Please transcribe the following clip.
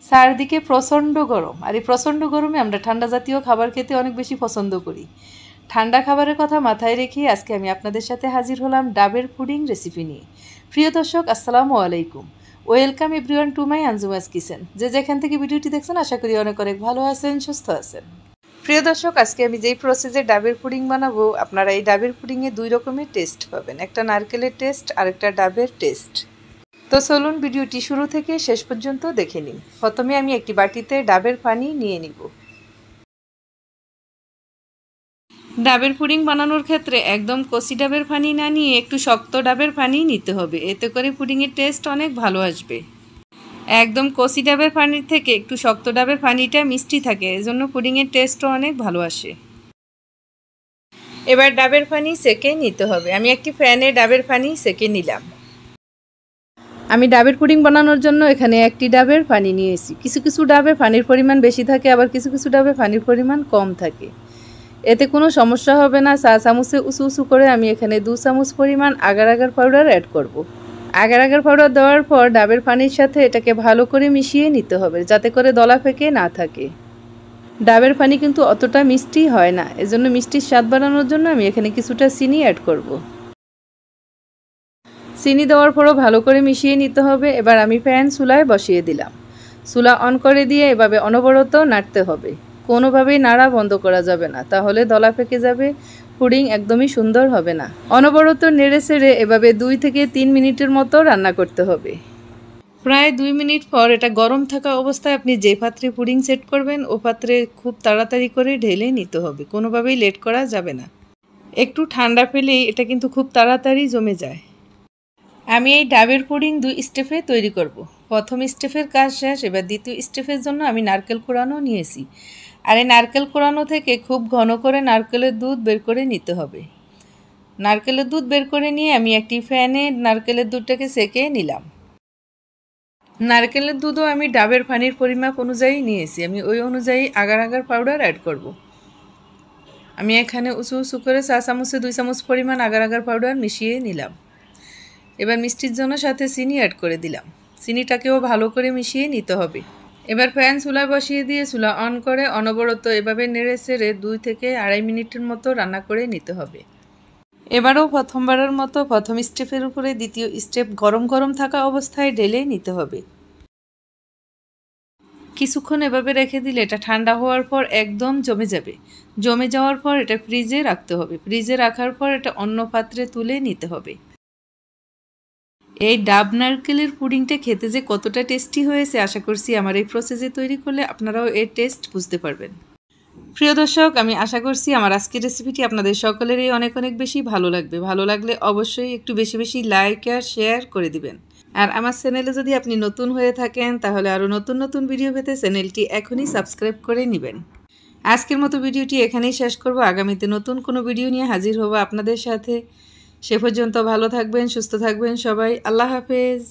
চারদিকে প্রচণ্ড গরম, আর এই প্রচণ্ড গরমে আমরা ঠান্ডা জাতীয় খাবার খেতে অনেক বেশি পছন্দ করি। ঠান্ডা খাবারের কথা মাথায় রেখে আজকে আমি আপনাদের সাথে হাজির হলাম ডাবের পুডিং রেসিপি নিয়ে। প্রিয় দর্শক, আসসালামু আলাইকুম। Welcome everyone to my Anjuma's kitchen. যে যেখান থেকে ভিডিওটি দেখছেন আশা করি অনেক অনেক ভালো আছেন, সুস্থ আছেন। প্রিয় দর্শক, আজকে আমি যেই প্রসেসে ডাবের পুডিং বানাবো, আপনারা এই ডাবের পুডিংয়ে দুই রকমের টেস্ট পাবেন, একটা নারকেলের টেস্ট আর একটা ডাবের টেস্ট। তো চলুন ভিডিওটি শুরু থেকে শেষ পর্যন্ত দেখে নিন। প্রথমে আমি একটি বাটিতে ডাবের পানি নিয়ে নিব। ডাবের পুডিং বানানোর ক্ষেত্রে একদম কচি ডাবের পানি না নিয়ে একটু শক্ত ডাবের পানি নিতে হবে, এতে করে পুডিংয়ের টেস্ট অনেক ভালো আসবে। একদম কচি ডাবের পানির থেকে একটু শক্ত ডাবের পানিটা মিষ্টি থাকে, এজন্য পুডিংয়ের টেস্টও অনেক ভালো আসে। এবার ডাবের পানি সেকে নিতে হবে। আমি একটি প্যানে ডাবের পানি সেকে নিলাম। আমি ডাবের পুডিং বানানোর জন্য এখানে একটি ডাবের পানি নিয়েছি। কিছু কিছু ডাবে পানির পরিমাণ বেশি থাকে, আবার কিছু কিছু ডাবে পানির পরিমাণ কম থাকে। এতে কোনো সমস্যা হবে না। চা চামচে উঁচু উঁচু করে আমি এখানে 2 চামচ পরিমাণ আগার আগার পাউডার অ্যাড করব। আগার আগার পাউডার দেওয়ার পর ডাবের পানির সাথে এটাকে ভালো করে মিশিয়ে নিতে হবে, যাতে করে দলা ফেঁকে না থাকে। ডাবের পানি কিন্তু অতটা মিষ্টি হয় না, এজন্য মিষ্টির স্বাদ বাড়ানোর জন্য আমি এখানে কিছুটা চিনি অ্যাড করব। চিনি দেওয়ার পরও ভালো করে মিশিয়ে নিতে হবে। এবার আমি প্যান চুলায় বসিয়ে দিলাম। চুলা অন করে দিয়ে এভাবে অনবরত নাড়তে হবে, কোনোভাবেই নাড়া বন্ধ করা যাবে না, তাহলে দলা পেকে যাবে, পুডিং একদমই সুন্দর হবে না। অনবরত নেড়ে চেড়ে এভাবে 2 থেকে 3 মিনিটের মতো রান্না করতে হবে। প্রায় 2 মিনিট পর এটা গরম থাকা অবস্থায় আপনি যে পাত্রে পুডিং সেট করবেন ও পাত্রে খুব তাড়াতাড়ি করে ঢেলে নিতে হবে, কোনোভাবেই লেট করা যাবে না। একটু ঠান্ডা পেলেই এটা কিন্তু খুব তাড়াতাড়ি জমে যায়। আমি এই ডাবের পুডিং 2 স্টেপে তৈরি করব। প্রথম স্টেপের কাজ শেষ, এবার দ্বিতীয় স্টেপের জন্য আমি নারকেল কোড়ানো নিয়েছি। আর এই নারকেল কোড়ানো থেকে খুব ঘন করে নারকেলের দুধ বের করে নিতে হবে। নারকেলের দুধ বের করে নিয়ে আমি একটি প্যানে নারকেলের দুধটাকে সেকে নিলাম। নারকেলের দুধও আমি ডাবের পানির পরিমাপ অনুযায়ী নিয়েছি। আমি ওই অনুযায়ী আগার আগার পাউডার অ্যাড করব। আমি এখানে উঁচু উঁচু করে চা চামচে 2 চামচ পরিমাণ আগার আগার পাউডার মিশিয়ে নিলাম। এবার মিষ্টির জন্য সাথে চিনি অ্যাড করে দিলাম। চিনিটাকেও ভালো করে মিশিয়ে নিতে হবে। এবার প্যান চুলায় বসিয়ে দিয়ে চুলা অন করে অনবরত এভাবে নেড়ে চেড়ে 2 থেকে 2.5 মিনিটের মতো রান্না করে নিতে হবে। এবারও প্রথমবারের মতো প্রথম স্টেপের উপরে দ্বিতীয় স্টেপ গরম গরম থাকা অবস্থায় ঢেলে নিতে হবে। কিছুক্ষণ এভাবে রেখে দিলে এটা ঠান্ডা হওয়ার পর একদম জমে যাবে। জমে যাওয়ার পর এটা ফ্রিজে রাখতে হবে। ফ্রিজে রাখার পর এটা অন্য পাত্রে তুলে নিতে হবে। এই ডাব নারকেলের পুডিংটা খেতে যে কতটা টেস্টি হয়েছে, আশা করছি আমার এই প্রসেসে তৈরি করলে আপনারাও এর টেস্ট বুঝতে পারবেন। প্রিয় দর্শক, আমি আশা করছি আমার আজকের রেসিপিটি আপনাদের সকলেরই অনেক অনেক বেশি ভালো লাগবে। ভালো লাগলে অবশ্যই একটু বেশি বেশি লাইক আর শেয়ার করে দিবেন। আর আমার চ্যানেলে যদি আপনি নতুন হয়ে থাকেন, তাহলে আরও নতুন নতুন ভিডিও পেতে চ্যানেলটি এখনই সাবস্ক্রাইব করে নেবেন। আজকের মতো ভিডিওটি এখানেই শেষ করব। আগামীতে নতুন কোনো ভিডিও নিয়ে হাজির হব আপনাদের সাথে। সে পর্যন্ত ভালো থাকবেন, সুস্থ থাকবেন সবাই। আল্লাহ হাফেজ।